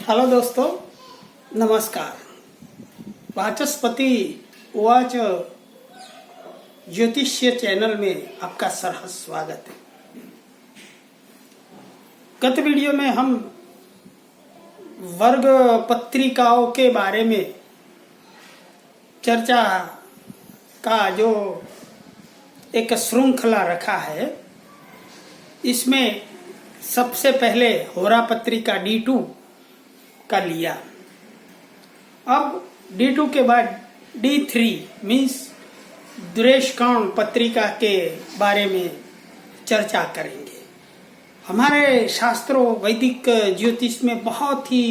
Hello दोस्तों, नमस्कार। वाचस्पति उवाच ज्योतिष्य चैनल में आपका सहर्ष स्वागत है। गत वीडियो में हम वर्ग पत्रिकाओं के बारे में चर्चा का जो एक श्रृंखला रखा है, इसमें सबसे पहले होरा पत्रिका D2 का लिया। अब D2 के बाद D3 मीन्स दुरेशकांड पत्रिका के बारे में चर्चा करेंगे। हमारे शास्त्रों वैदिक ज्योतिष में बहुत ही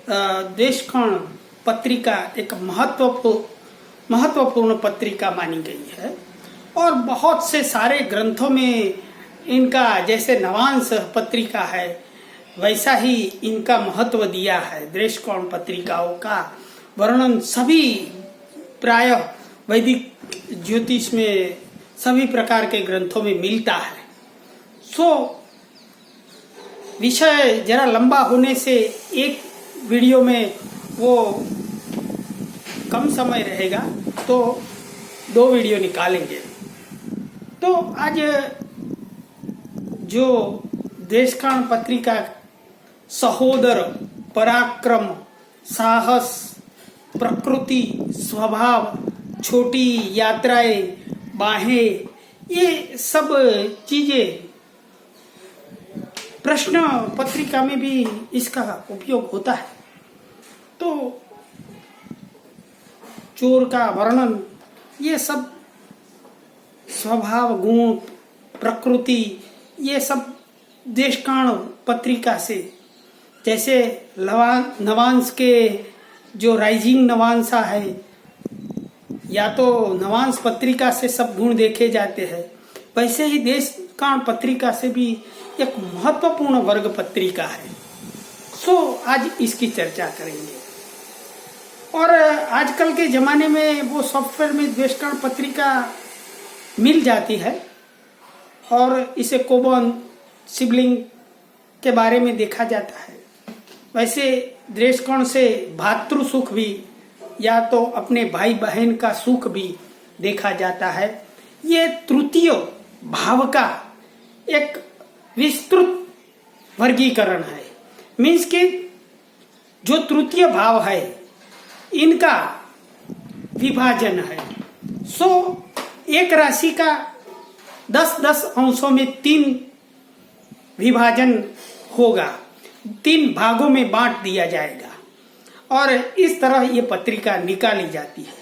दुरेशकांड पत्रिका एक महत्वपूर्ण पत्रिका मानी गई है और बहुत से सारे ग्रंथों में इनका, जैसे नवांश पत्रिका है वैसा ही इनका महत्व दिया है। दुरेशकांड पत्रिकाओं का वर्णन सभी प्रायः वैदिक ज्योतिष में सभी प्रकार के ग्रंथों में मिलता है। विषय जरा लंबा होने से एक वीडियो में वो कम समय रहेगा, तो 2 वीडियो निकालेंगे। तो आज जो दुरेशकांड पत्रिका सहोदर, पराक्रम, साहस, प्रकृति, स्वभाव, छोटी यात्राएं, बाहें, ये सब चीजें प्रश्न पत्रिका में भी इसका उपयोग होता है। तो चोर का वर्णन, ये सब स्वभाव, गुण, प्रकृति, ये सब दुरेशकांड पत्रिका से, जैसे नवांश के जो राइजिंग नवांशा है, या तो नवांश पत्रिका से सब गुण देखे जाते हैं, वैसे ही दुरेशकांड पत्रिका से भी एक महत्वपूर्ण वर्ग पत्रिका है। आज इसकी चर्चा करेंगे। और आजकल के जमाने में वो सॉफ्टवेयर में दुरेशकांड पत्रिका मिल जाती है और इसे कोबन सिबलिंग के बारे में देखा जाता है। वैसे दुरेशकांड से भातृ सुख भी, या तो अपने भाई बहन का सुख भी देखा जाता है। ये तृतीय भाव का एक विस्तृत वर्गीकरण है। मीन्स कि जो तृतीय भाव है इनका विभाजन है। एक राशि का 10-10 अंशों में 3 विभाजन होगा, 3 भागों में बांट दिया जाएगा और इस तरह ये पत्रिका निकाली जाती है।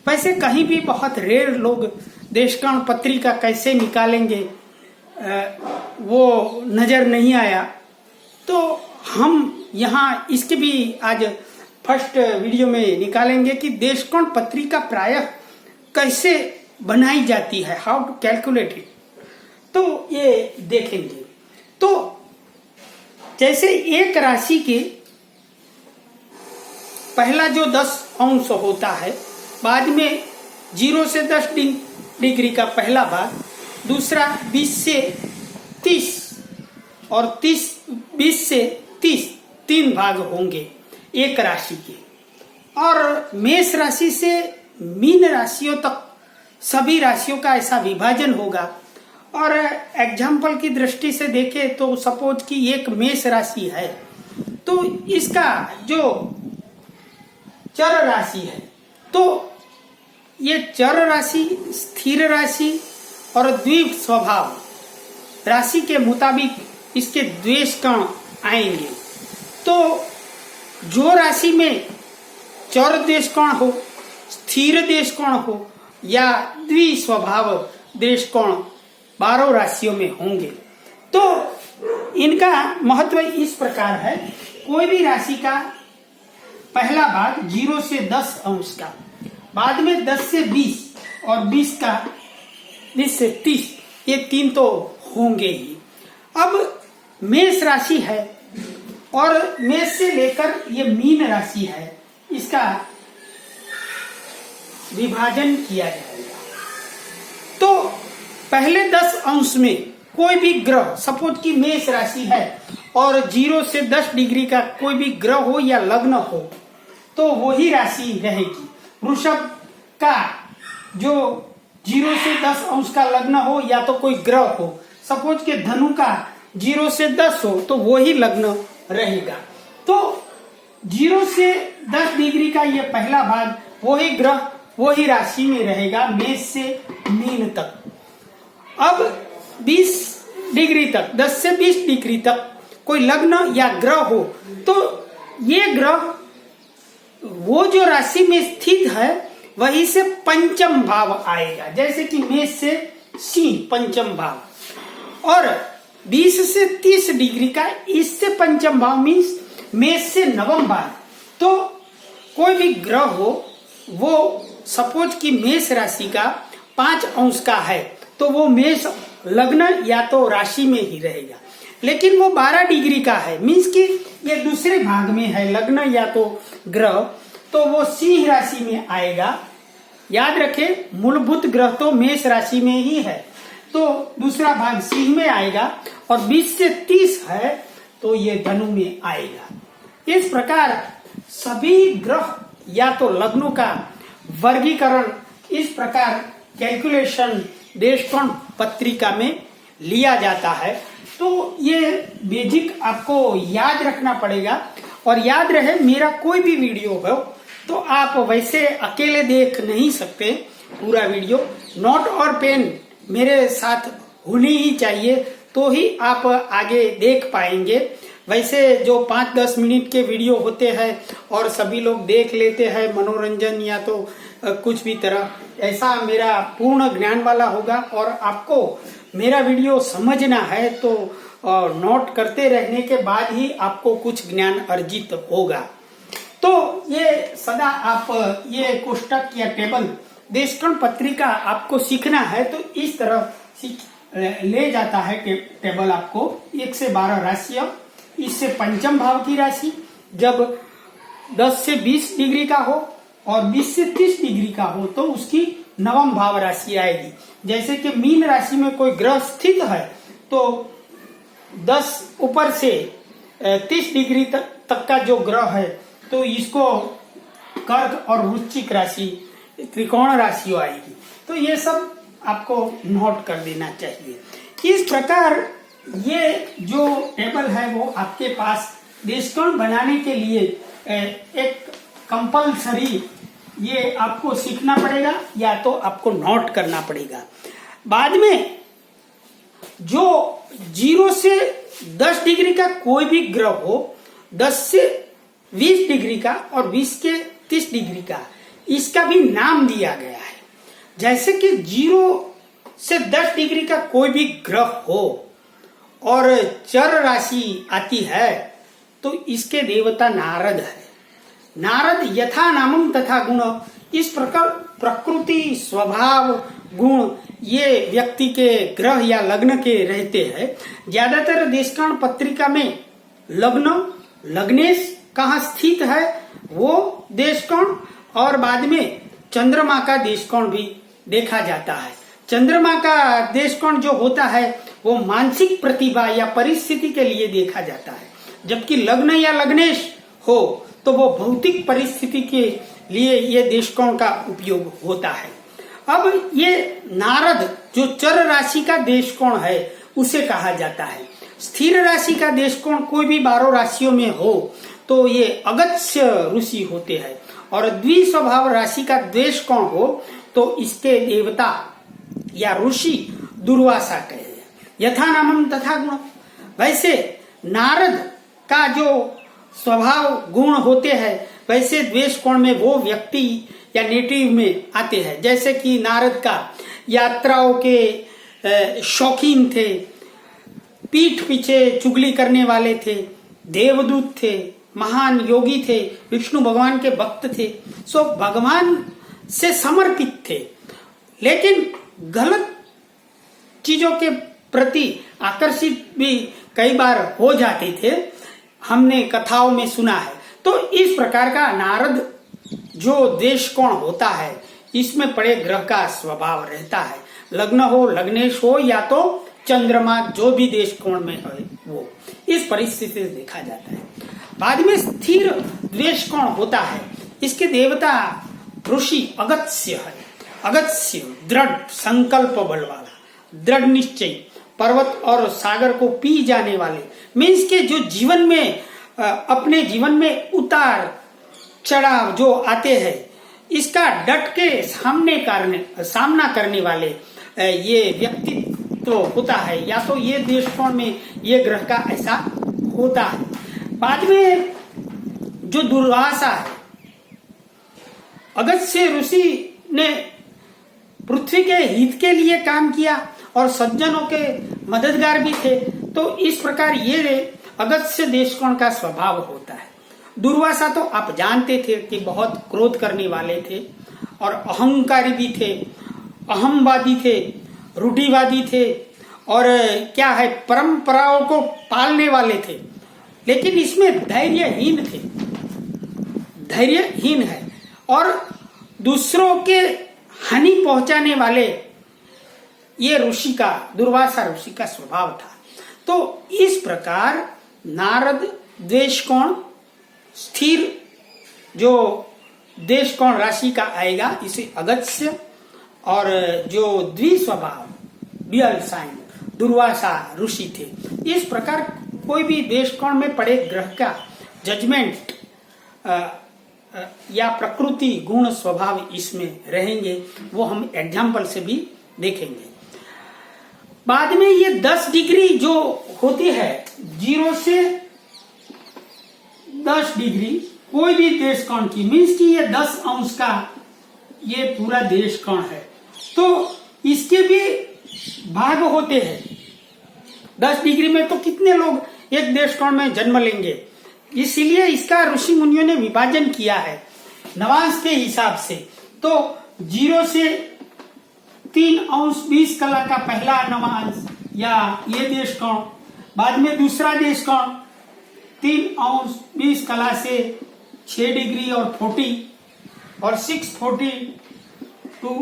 वैसे कहीं भी बहुत रेयर लोग दुरेशकांड पत्रिका कैसे निकालेंगे वो नजर नहीं आया, तो हम यहाँ इसके भी आज फर्स्ट वीडियो में निकालेंगे कि दुरेशकांड पत्रिका प्रायः कैसे बनाई जाती है, हाउ टू कैलकुलेट इट। तो ये देखेंगे। तो जैसे एक राशि के पहला जो 10 अंश होता है, बाद में 0 से 10 डिग्री का पहला भाग, दूसरा 20 से 30 और 20 से 30, 3 भाग होंगे एक राशि के। और मेष राशि से मीन राशियों तक सभी राशियों का ऐसा विभाजन होगा। और एग्जाम्पल की दृष्टि से देखें तो सपोज कि एक मेष राशि है, तो इसका जो चर राशि है, तो ये चर राशि, स्थिर राशि और द्विग स्वभाव राशि के मुताबिक इसके दुरेशकांड आएंगे। तो जो राशि में चर दुरेशकांड हो, स्थिर दुरेशकांड हो या द्विस्वभाव दुरेशकांड 12 राशियों में होंगे। तो इनका महत्व इस प्रकार है। कोई भी राशि का पहला भाग 0 से 10 अंश का, बाद में 10 से 20 और 20 से 30, ये 3 तो होंगे ही। अब मेष राशि है और मेष से लेकर ये मीन राशि है, इसका विभाजन किया जाएगा। तो पहले 10 अंश में कोई भी ग्रह, सपोज कि मेष राशि है और 0 से 10 डिग्री का कोई भी ग्रह हो या लग्न हो तो वही राशि रहेगी। वृषभ का जो 0 से 10 अंश का लग्न हो या तो कोई ग्रह हो, सपोज के धनु का 0 से 10 हो तो वही लग्न रहेगा। तो 0 से 10 डिग्री का ये पहला भाग, वही ग्रह वही राशि में रहेगा, मेष से मीन तक। अब 20 डिग्री तक, 10 से 20 डिग्री तक कोई लग्न या ग्रह हो तो ये ग्रह वो जो राशि में स्थित है वहीं से पंचम भाव आएगा, जैसे कि मेष से सिंह पंचम भाव, और 20 से 30 डिग्री का इससे पंचम भाव मीन्स मेष से नवम भाव। तो कोई भी ग्रह हो, वो सपोज कि मेष राशि का 5 अंश का है तो वो मेष लग्न या तो राशि में ही रहेगा। लेकिन वो 12 डिग्री का है, मीन्स कि ये दूसरे भाग में है लग्न या तो ग्रह, तो वो सिंह राशि में आएगा। याद रखें, मूलभूत ग्रह तो मेष राशि में ही है, तो दूसरा भाग सिंह में आएगा, और 20 से 30 है तो ये धनु में आएगा। इस प्रकार सभी ग्रह या तो लग्नों का वर्गीकरण इस प्रकार कैलकुलेशन देशकोण पत्रिका में लिया जाता है। तो ये बेसिक आपको याद रखना पड़ेगा, और याद रहे मेरा कोई भी वीडियो हो तो आप वैसे अकेले देख नहीं सकते पूरा वीडियो, नोट और पेन मेरे साथ होनी ही चाहिए तो ही आप आगे देख पाएंगे। वैसे जो 5-10 मिनट के वीडियो होते हैं और सभी लोग देख लेते हैं मनोरंजन या तो कुछ भी तरह, ऐसा मेरा पूर्ण ज्ञान वाला होगा। और आपको मेरा वीडियो समझना है तो नोट करते रहने के बाद ही आपको कुछ ज्ञान अर्जित होगा। तो ये सदा आप ये कोष्टक या टेबल देशकोण पत्रिका आपको सीखना है तो इस तरह ले जाता है टेबल आपको 1 से 12 राशियां, इससे पंचम भाव की राशि जब 10 से 20 डिग्री का हो और 20 से 30 डिग्री का हो तो उसकी नवम भाव राशि आएगी। जैसे कि मीन राशि में कोई ग्रह स्थित है तो 10 ऊपर से 30 डिग्री तक का जो ग्रह है तो इसको कर्क और वृश्चिक राशि त्रिकोण राशि आएगी। तो ये सब आपको नोट कर देना चाहिए। इस प्रकार ये जो टेबल है वो आपके पास देशकोण बनाने के लिए एक कंपलसरी ये आपको सीखना पड़ेगा या तो आपको नोट करना पड़ेगा। बाद में जो 0 से 10 डिग्री का कोई भी ग्रह हो, 10 से 20 डिग्री का और 20 के 30 डिग्री का, इसका भी नाम दिया गया है। जैसे कि 0 से 10 डिग्री का कोई भी ग्रह हो और चर राशि आती है तो इसके देवता नारद है। नारद यथा नामम तथा गुण, इस प्रकार प्रकृति स्वभाव गुण ये व्यक्ति के ग्रह या लग्न के रहते हैं। ज्यादातर देशकोण पत्रिका में लग्न लग्नेश कहाँ स्थित है वो देशकोण, और बाद में चंद्रमा का देशकोण भी देखा जाता है। चंद्रमा का देशकोण जो होता है वो मानसिक प्रतिभा या परिस्थिति के लिए देखा जाता है, जबकि लग्न या लग्नेश हो तो वो भौतिक परिस्थिति के लिए ये देशकोण का उपयोग होता है। अब ये नारद जो चर राशि का देशकोण है उसे कहा जाता है। स्थिर राशि का देशकोण कोई भी 12 राशियों में हो तो ये अगस्त्य ऋषि होते हैं, और द्विस्वभाव राशि का देशकोण हो तो इसके देवता या ऋषि दुर्वासा कहे। यथा नामम तथा गुण, वैसे नारद का जो स्वभाव गुण होते हैं वैसे द्वेष कोण में वो व्यक्ति या नेटिव में आते हैं। जैसे कि नारद का यात्राओं के शौकीन थे, पीठ पीछे चुगली करने वाले थे, देवदूत थे, महान योगी थे, विष्णु भगवान के भक्त थे, सो भगवान से समर्पित थे, लेकिन गलत चीजों के प्रति आकर्षित भी कई बार हो जाते थे, हमने कथाओं में सुना है। तो इस प्रकार का नारद जो देशकोण होता है इसमें पड़े ग्रह का स्वभाव रहता है। लग्न हो लग्नेश हो या तो चंद्रमा जो भी देश कोण में है वो इस परिस्थिति से देखा जाता है। बाद में स्थिर द्वेष कोण होता है, इसके देवता ऋषि अगस्त्य है। अगस्त्य दृढ़ संकल्प बल वाला, दृढ़ निश्चय, पर्वत और सागर को पी जाने वाले, मीन्स के जो जीवन में अपने जीवन में उतार चढ़ाव जो आते हैं इसका डट के सामना करने वाले ये व्यक्तित्व होता है, या तो ये दृष्टिकोण में ये ग्रह का ऐसा होता है। बाद में जो दुर्वासा है, अगस्त्य ऋषि ने पृथ्वी के हित के लिए काम किया और सज्जनों के मददगार भी थे, तो इस प्रकार ये अगस्त्य दृष्टिकोण का स्वभाव होता है। दुर्वासा तो आप जानते थे कि बहुत क्रोध करने वाले थे और अहंकारी भी थे, अहमवादी थे, रूढ़िवादी थे और क्या है परंपराओं को पालने वाले थे, लेकिन इसमें धैर्यहीन थे, धैर्यहीन है और दूसरों के हानि पहुंचाने वाले ये ऋषि का, दुर्वासा ऋषि का स्वभाव था। तो इस प्रकार नारद द्वेष कोण स्थिर जो देश कोण राशि का आएगा इसे अगस्त्य, और जो द्विस्वभाव ड्यूअल साइन दुर्वासा ऋषि थे। इस प्रकार कोई भी देश कोण में पड़े ग्रह का जजमेंट या प्रकृति गुण स्वभाव इसमें रहेंगे, वो हम एग्जाम्पल से भी देखेंगे। बाद में ये 10 डिग्री जो होती है, 0 से 10 डिग्री कोई भी देश कोण की, मीन्स कि ये 10 अंश का ये पूरा देश कोण है, तो इसके भी भाग होते हैं। 10 डिग्री में तो कितने लोग एक देश कोण में जन्म लेंगे, इसीलिए इसका ऋषि मुनियों ने विभाजन किया है नवांश के हिसाब से। तो 0 से 3 अंश 20 कला का पहला नवांश या ये देश कोण, बाद में दूसरा देश कोण 3 अंश 20 कला से 6 डिग्री और 40 और 640 टू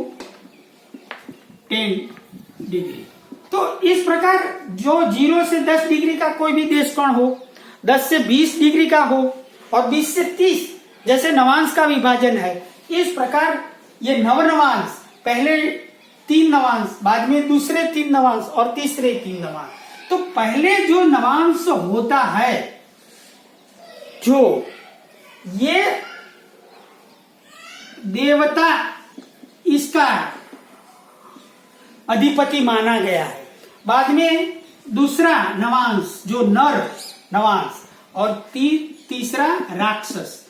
10 डिग्री। तो इस प्रकार जो 0 से 10 डिग्री का कोई भी देश कोण हो, 10 से 20 डिग्री का हो और 20 से 30 जैसे नवांश का विभाजन है, इस प्रकार ये नवनवांश, पहले 3 नवांश, बाद में दूसरे 3 नवांश और तीसरे 3 नवांश। तो पहले जो नवांश होता है, जो ये देवता इसका अधिपति माना गया है, बाद में दूसरा नवांश जो नर नवांश और तीसरा राक्षस,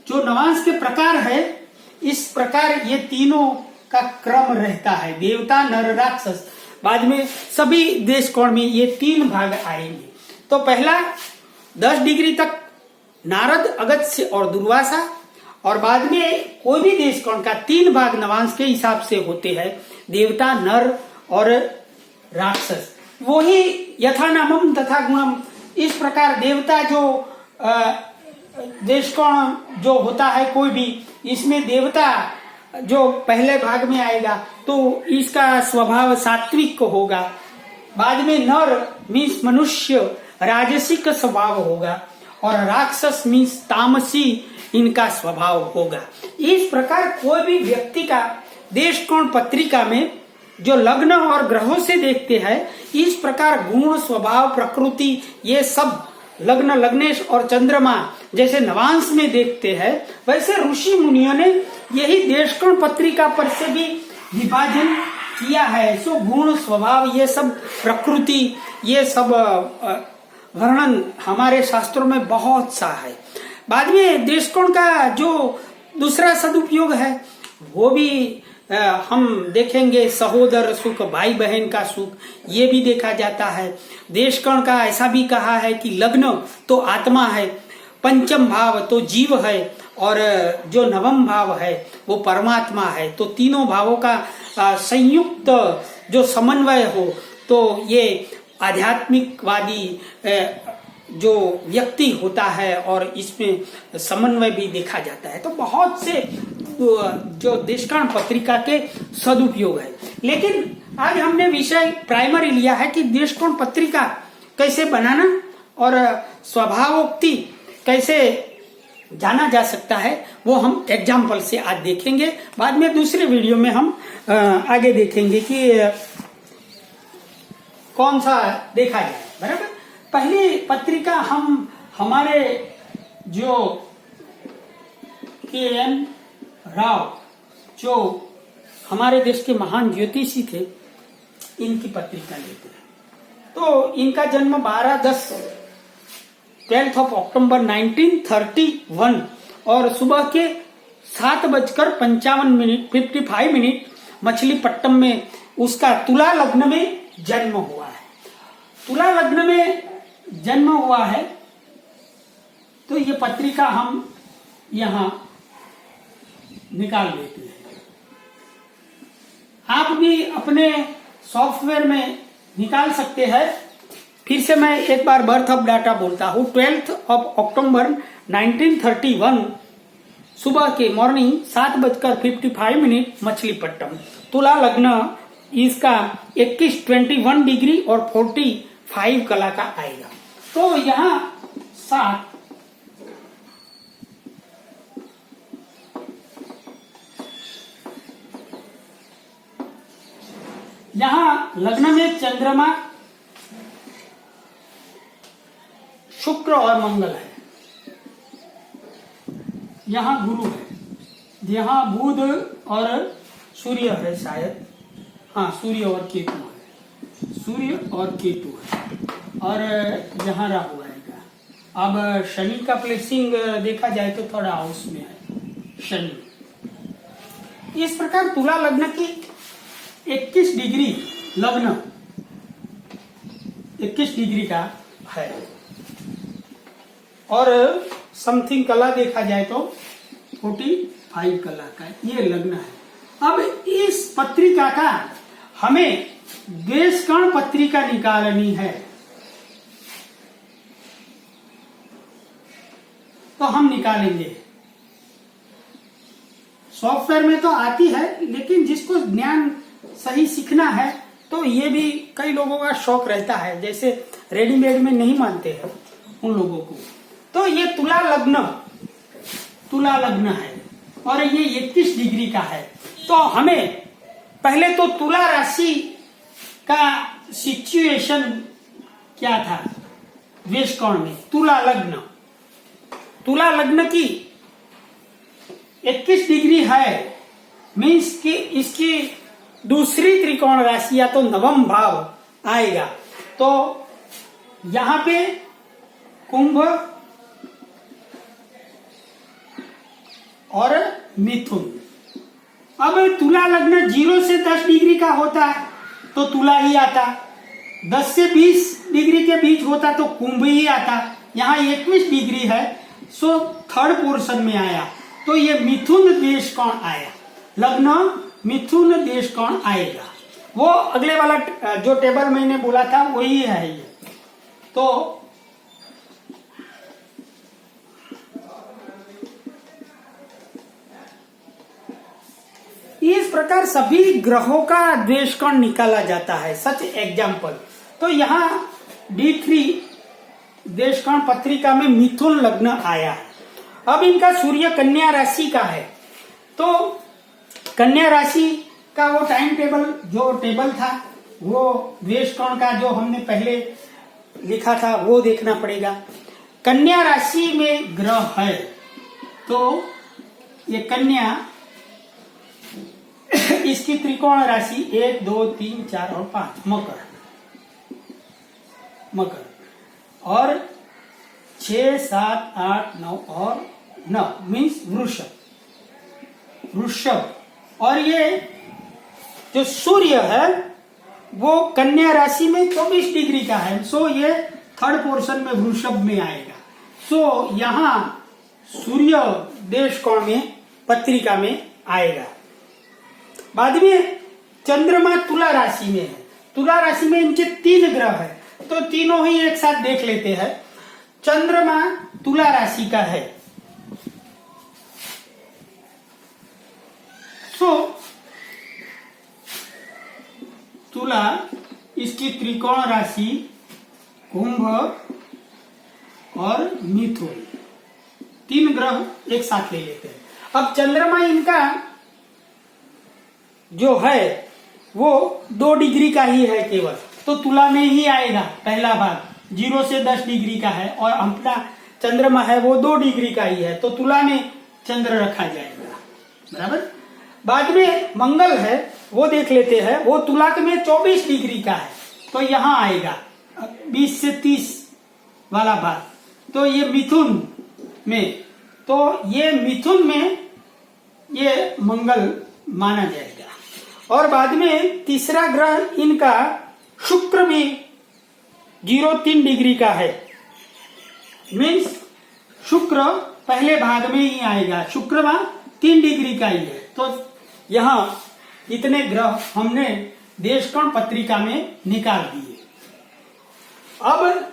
जो नवांश के प्रकार है, इस प्रकार ये तीनों का क्रम रहता है, देवता नर राक्षस। बाद में सभी देश कोण में ये 3 भाग आएंगे। तो पहला 10 डिग्री तक नारद, अगस्त्य और दुर्वासा, और बाद में कोई भी देश कोण का 3 भाग नवांश के हिसाब से होते हैं, देवता नर और राक्षस। वही यथा नामम तथा गुणम, इस प्रकार देवता जो देश कोण जो होता है कोई भी, इसमें देवता जो पहले भाग में आएगा तो इसका स्वभाव सात्विक होगा। बाद में नर मीन्स मनुष्य राजसिक स्वभाव होगा और राक्षस मीन्स तामसी इनका स्वभाव होगा। इस प्रकार कोई भी व्यक्ति का देश कोण पत्रिका में जो लग्न और ग्रहों से देखते हैं, इस प्रकार गुण स्वभाव प्रकृति ये सब लग्न लग्नेश और चंद्रमा जैसे नवांश में देखते हैं, वैसे ऋषि मुनियों ने यही देश कोण पत्रिका पर से भी विभाजन किया है। सो गुण स्वभाव ये सब प्रकृति ये सब वर्णन हमारे शास्त्रों में बहुत सा है। बाद में देश कोण का जो दूसरा सदुपयोग है वो भी हम देखेंगे, सहोदर सुख, भाई बहन का सुख, ये भी देखा जाता है। देश कोण का ऐसा भी कहा है कि लग्न तो आत्मा है, पंचम भाव तो जीव है और जो नवम भाव है वो परमात्मा है। तो तीनों भावों का संयुक्त जो समन्वय हो तो ये आध्यात्मिकवादी जो व्यक्ति होता है और इसमें समन्वय भी देखा जाता है। तो बहुत से जो देश कोण पत्रिका के सदुपयोग है, लेकिन आज हमने विषय प्राइमरी लिया है कि देशकोण पत्रिका कैसे बनाना और स्वभावोक्ति कैसे जाना जा सकता है, वो हम एग्जाम्पल से आज देखेंगे। बाद में दूसरे वीडियो में हम आगे देखेंगे कि कौन सा देखा जाए। बराबर, पहली पत्रिका हम हमारे जो के.एन. राव, जो हमारे देश के महान ज्योतिषी थे, इनकी पत्रिका लेते हैं। तो इनका जन्म 12 अक्टूबर 1931 और सुबह के 7:55 मछलीपट्टनम में उसका तुला लग्न में जन्म हुआ है। तुला लग्न में जन्म हुआ है, तो ये पत्रिका हम यहां निकाल लेते हैं। आप भी अपने सॉफ्टवेयर में निकाल सकते हैं। फिर से मैं एक बार बर्थ ऑफ डाटा बोलता हूँ। 12 अक्टूबर 1931 सुबह के मॉर्निंग 7:55 मछलीपट्टनम। तुला लग्न इसका 21 डिग्री और 45 कला का आएगा। तो यहाँ 7 यहाँ लग्न में चंद्रमा, शुक्र और मंगल है। यहाँ गुरु है, यहाँ बुध और सूर्य है शायद। हाँ, सूर्य और केतु है, सूर्य और केतु है। और यहाँ राहु आएगा। अब शनि का प्लेसिंग देखा जाए तो थर्ड हाउस में है शनि। इस प्रकार तुला लग्न की 21 डिग्री लग्न 21 डिग्री का है और समथिंग कला देखा जाए तो 45 कला का ये लग्न है। अब इस पत्रिका का हमें देशकाण पत्रिका निकालनी है, तो हम निकालेंगे। सॉफ्टवेयर में तो आती है, लेकिन जिसको ज्ञान सही सीखना है तो ये भी कई लोगों का शौक रहता है, जैसे रेडीमेड में नहीं मानते हैं उन लोगों को। तो ये तुला लग्न है और ये 21 डिग्री का है। तो हमें पहले तो तुला राशि का सिचुएशन क्या था देशकोण में। तुला लग्न की 21 डिग्री है, मीन्स कि इसकी दूसरी त्रिकोण राशि या तो नवम भाव आएगा। तो यहां पे कुंभ और मिथुन। अब तुला लग्न 0 से 10 डिग्री का होता है तो तुला ही आता, 10 से 20 डिग्री के बीच होता तो कुंभ ही आता। यहाँ 21 डिग्री है, सो थर्ड पोर्शन में आया, तो ये मिथुन देशकोण आया। लग्न मिथुन देशकोण आएगा। वो अगले वाला जो टेबल मैंने बोला था वही है ये। तो इस प्रकार सभी ग्रहों का देशकोण निकाला जाता है। सच एग्जाम्पल, तो यहाँ D3 देशकोण पत्रिका में मिथुन लग्न आया है। अब इनका सूर्य कन्या राशि का है, तो कन्या राशि का वो टाइम टेबल जो टेबल था, वो देशकोण का जो हमने पहले लिखा था वो देखना पड़ेगा। कन्या राशि में ग्रह है, तो ये कन्या इसकी त्रिकोण राशि 1, 2, 3, 4 और 5 मकर और 6, 7, 8, 9 और 9 मीन्स वृषभ। और ये जो सूर्य है वो कन्या राशि में 24 डिग्री का है, सो ये थर्ड पोर्शन में वृषभ में आएगा। सो यहाँ सूर्य देशकोण में पत्रिका में आएगा। बाद में चंद्रमा तुला राशि में है। तुला राशि में इनके 3 ग्रह है, तो तीनों ही एक साथ देख लेते हैं। चंद्रमा तुला राशि का है, तुला, इसकी त्रिकोण राशि कुंभ और मिथुन, 3 ग्रह एक साथ ले लेते हैं। अब चंद्रमा इनका जो है वो 2 डिग्री का ही है केवल, तो तुला में ही आएगा। पहला भाग 0 से 10 डिग्री का है और अपना चंद्रमा है वो 2 डिग्री का ही है, तो तुला में चंद्र रखा जाएगा, बराबर। बाद में मंगल है, वो देख लेते हैं, वो तुला में 24 डिग्री का है, तो यहाँ आएगा 20 से 30 वाला भाग, तो ये मिथुन में, तो ये मिथुन में ये मंगल माना जाएगा। और बाद में तीसरा ग्रह इनका शुक्र में 0.3 डिग्री का है, मीन्स शुक्र पहले भाग में ही आएगा, शुक्र 3 डिग्री का ही है। तो यहाँ इतने ग्रह हमने देशकोण पत्रिका में निकाल दिए। अब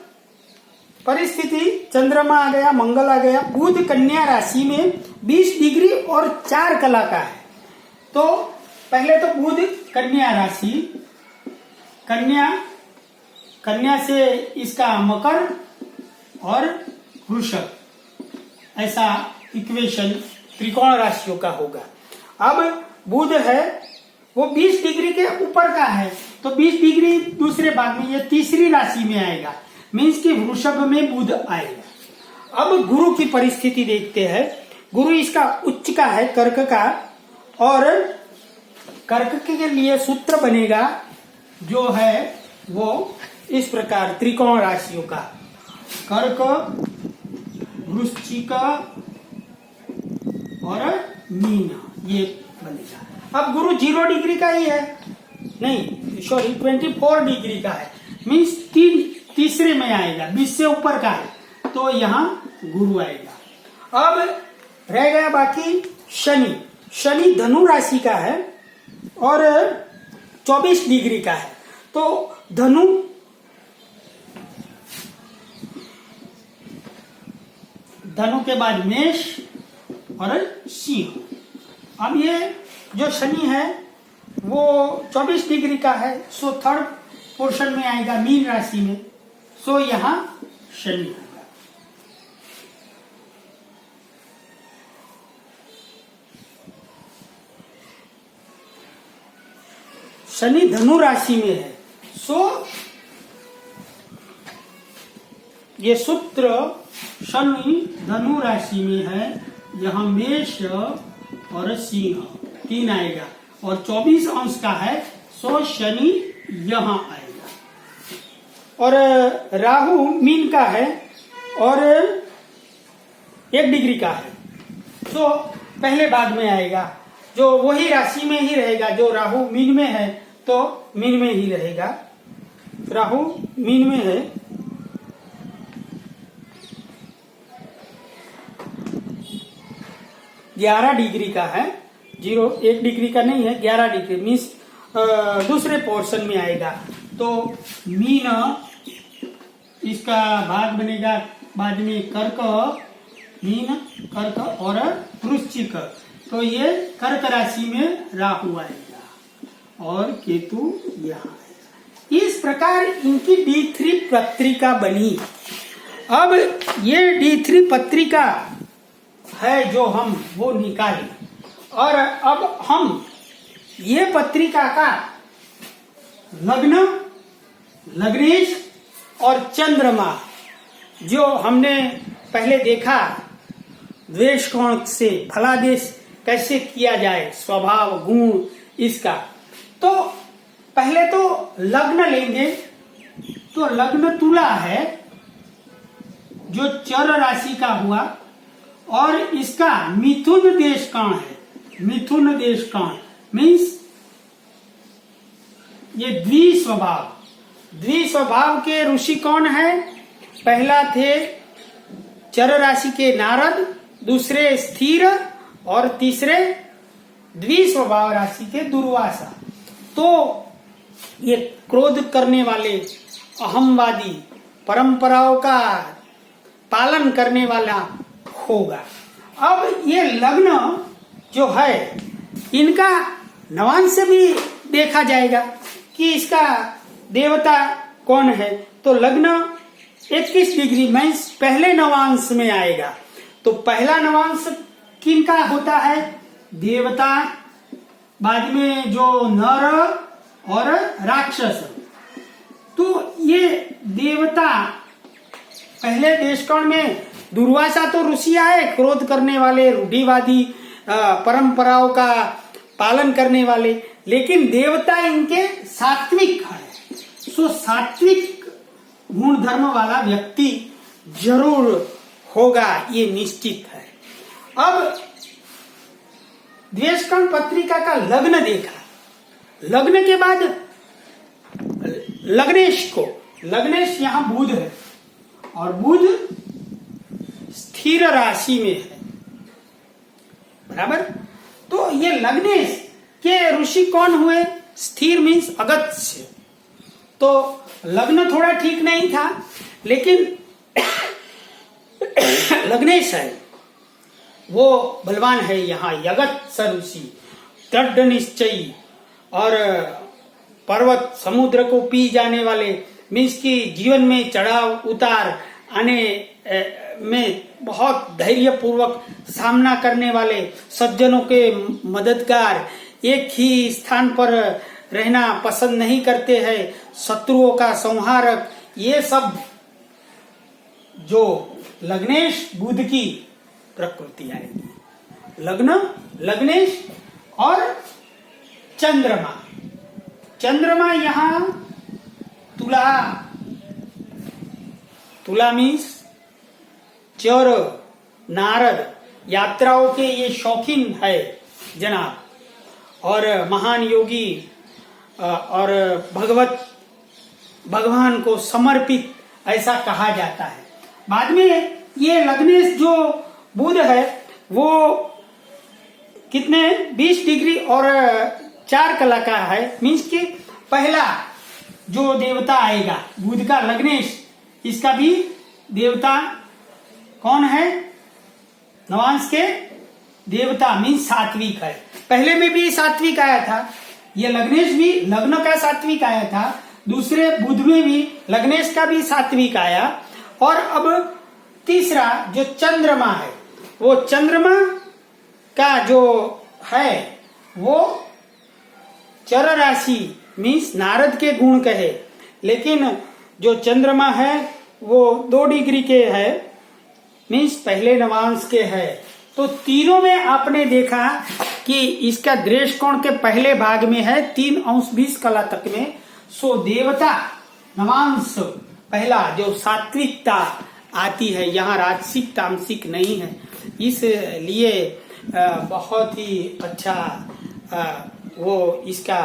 परिस्थिति चंद्रमा आ गया, मंगल आ गया, बुध कन्या राशि में 20 डिग्री और 4 कला का है। तो पहले तो बुध कन्या राशि, कन्या से इसका मकर और वृषभ, ऐसा इक्वेशन त्रिकोण राशियों का होगा। अब बुध है वो 20 डिग्री के ऊपर का है, तो 20 डिग्री दूसरे भाग में, ये तीसरी राशि में आएगा, मीन्स कि वृषभ में बुध आएगा। अब गुरु की परिस्थिति देखते हैं। गुरु इसका उच्च का है, कर्क का, और कर्क के लिए सूत्र बनेगा जो है वो इस प्रकार त्रिकोण राशियों का, कर्क, वृश्चिक और मीन, ये बनेगा। अब गुरु 0 डिग्री का ही है, नहीं सॉरी 24 डिग्री का है, मीन्स तीसरे में आएगा, 20 से ऊपर का है, तो यहाँ गुरु आएगा। अब रह गया बाकी शनि। शनि धनु राशि का है और 24 डिग्री का है, तो धनु के बाद मेष और सिंह। अब ये जो शनि है वो 24 डिग्री का है, सो थर्ड पोर्शन में आएगा, मीन राशि में, सो यहाँ शनि होगा। शनि धनु राशि में है, सो ये सूत्र शनि धनु राशि में है, यहाँ मेष और सिंह 3 आएगा, और 24 अंश का है, सो शनि यहाँ आएगा। और राहु मीन का है और 1 डिग्री का है, तो पहले भाग में आएगा, जो वही राशि में ही रहेगा। जो राहु मीन में है तो मीन में ही रहेगा, राहु मीन में है। ग्यारह डिग्री का है, 1 डिग्री का नहीं है, 11 डिग्री मीन्स दूसरे पोर्शन में आएगा। तो मीन इसका भाग बनेगा बाद में कर्क, मीन, कर्क और वृश्चिक, तो ये कर्क राशि में राहु आएगा और केतु यहाँ आएगा। इस प्रकार इनकी D3 पत्रिका बनी। अब ये D3 पत्रिका है जो हम वो निकाले, और अब हम ये पत्रिका का लग्न, लग्नेश और चंद्रमा जो हमने पहले देखा द्वेष कोण से फलादेश कैसे किया जाए, स्वभाव गुण इसका, तो पहले तो लग्न लेंगे। तो लग्न तुला है जो चर राशि का हुआ, और इसका मिथुन देश कण है, मिथुन देश कण मीन्स ये द्विस्वभाव के ऋषि कौन है? पहला थे चर राशि के नारद, दूसरे स्थिर और तीसरे द्विस्वभाव राशि के दुर्वासा। तो ये क्रोध करने वाले, अहमवादी, परंपराओं का पालन करने वाला होगा। अब ये लग्न जो है इनका नवांश से भी देखा जाएगा। कि इसका देवता कौन है, तो लग्न 21 डिग्री में पहले नवांश में आएगा। तो पहला नवांश किनका होता है? देवता, बाद में जो नर और राक्षस। तो ये देवता पहले देशकाल में दुर्वासा तो ऋषि आए, क्रोध करने वाले, रूढ़िवादी परंपराओं का पालन करने वाले, लेकिन देवता इनके सात्विक है। सो सात्विक गुण धर्म वाला व्यक्ति जरूर होगा, ये निश्चित है। अब द्वेषकण पत्रिका का लग्न देखा, लग्न के बाद लग्नेश यहां बुध है और बुध स्थिर राशि में है, बराबर। तो ये लग्नेश के ऋषि कौन हुए? स्थिर मीन्स अगत्य। तो लग्न थोड़ा ठीक नहीं था, लेकिन लग्नेश है वो बलवान है। यहाँ यगत्य ऋषि दृढ़ निश्चयी और पर्वत समुद्र को पी जाने वाले, मीन्स की जीवन में चढ़ाव उतार आने में बहुत धैर्य पूर्वक सामना करने वाले, सज्जनों के मददगार, एक ही स्थान पर रहना पसंद नहीं करते हैं, शत्रुओं का संहारक, ये सब जो लग्नेश बुध की प्रकृति आएगी। लग्न, लग्नेश और चंद्रमा। चंद्रमा यहाँ तुला मीन्स चोर, नारद, यात्राओं के ये शौकीन है जनाब, और महान योगी और भगवान को समर्पित ऐसा कहा जाता है। बाद में ये लग्नेश जो बुध है वो कितने 20 डिग्री और 4 कला का है, मीन्स कि पहला जो देवता आएगा बुध का लग्नेश, इसका भी देवता कौन है? नवांश के देवता मीन्स सात्विक है। पहले में भी सात्विक आया था, ये लग्नेश भी लग्न का सात्विक आया था, दूसरे बुध में भी लग्नेश का भी सात्विक आया। और अब तीसरा जो चंद्रमा है, वो चंद्रमा का जो है वो चर राशि मीन्स नारद के गुण कहे, लेकिन जो चंद्रमा है वो 2 डिग्री के है, मीन्स पहले नवांश के है। तो तीनों में आपने देखा कि इसका दृष्टिकोण के पहले भाग में है 3 अंश 20 कला तक में। सो देवता नवांश पहला जो सात्विकता आती है, यहाँ राजसिक तामसिक नहीं है, इसलिए बहुत ही अच्छा वो इसका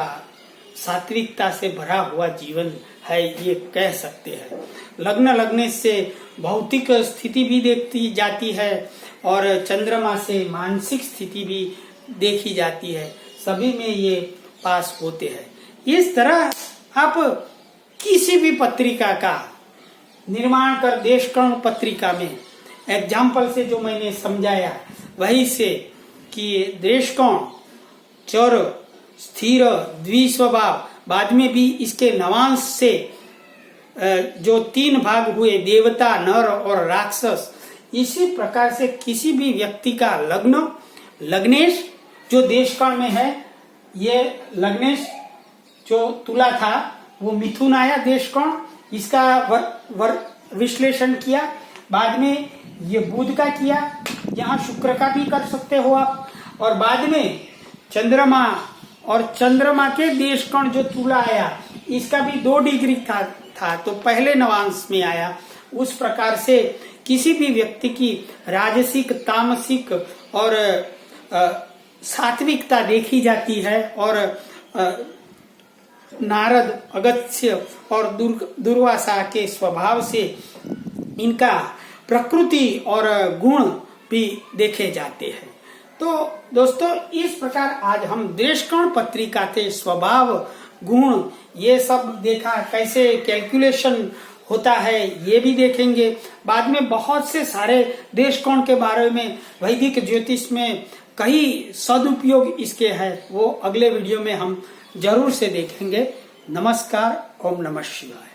सात्विकता से भरा हुआ जीवन है, ये कह सकते हैं। लग्न लगने से भौतिक स्थिति भी देखी जाती है और चंद्रमा से मानसिक स्थिति भी देखी जाती है, सभी में ये पास होते हैं। इस तरह आप किसी भी पत्रिका का निर्माण कर, देशकर्ण पत्रिका में एग्जाम्पल से जो मैंने समझाया वही से कि देशकर्ण, चर, स्थिर, द्विस्वभाव, बाद में भी इसके नवांश से जो 3 भाग हुए देवता, नर और राक्षस, इसी प्रकार से किसी भी व्यक्ति का लग्न, लग्नेश जो देशकाल में है, ये लग्नेश जो तुला था वो मिथुन आया देशकाल, इसका विश्लेषण किया। बाद में ये बुध का किया, यहाँ शुक्र का भी कर सकते हो आप, और बाद में चंद्रमा और चंद्रमा के देशकण जो तुला आया, इसका भी 2 डिग्री था तो पहले नवांश में आया। उस प्रकार से किसी भी व्यक्ति की राजसिक, तामसिक और सात्विकता देखी जाती है, और नारद, अगस्त्य और दुर्वासा के स्वभाव से इनका प्रकृति और गुण भी देखे जाते हैं। तो दोस्तों, इस प्रकार आज हम देशकर्ण पत्रिका के स्वभाव, गुण, ये सब देखा, कैसे कैलकुलेशन होता है ये भी देखेंगे। बाद में बहुत से सारे देशकर्ण के बारे में वैदिक ज्योतिष में कई सदुपयोग इसके हैं, वो अगले वीडियो में हम जरूर से देखेंगे। नमस्कार, ओम नमः शिवाय।